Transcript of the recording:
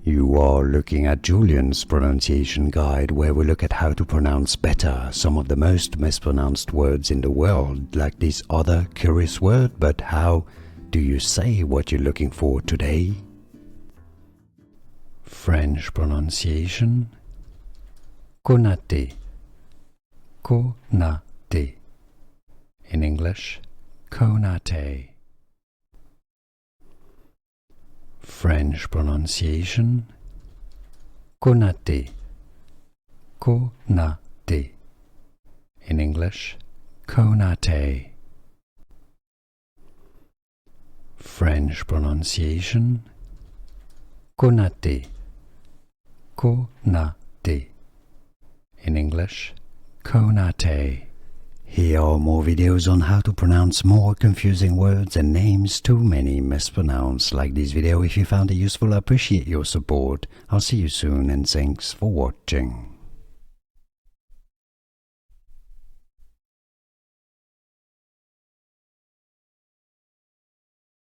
You are looking at Julian's pronunciation guide, where we look at how to pronounce better some of the most mispronounced words in the world, like this other curious word. But how do you say what you're looking for today? French pronunciation: Konate, Konate. In English, Konate. French pronunciation: Konate, Konate. In English, Konate. French pronunciation: Konate, Konate. In English, Konate. Here are more videos on how to pronounce more confusing words and names too many mispronounced. Like this video if you found it useful. I appreciate your support. I'll see you soon and thanks for watching.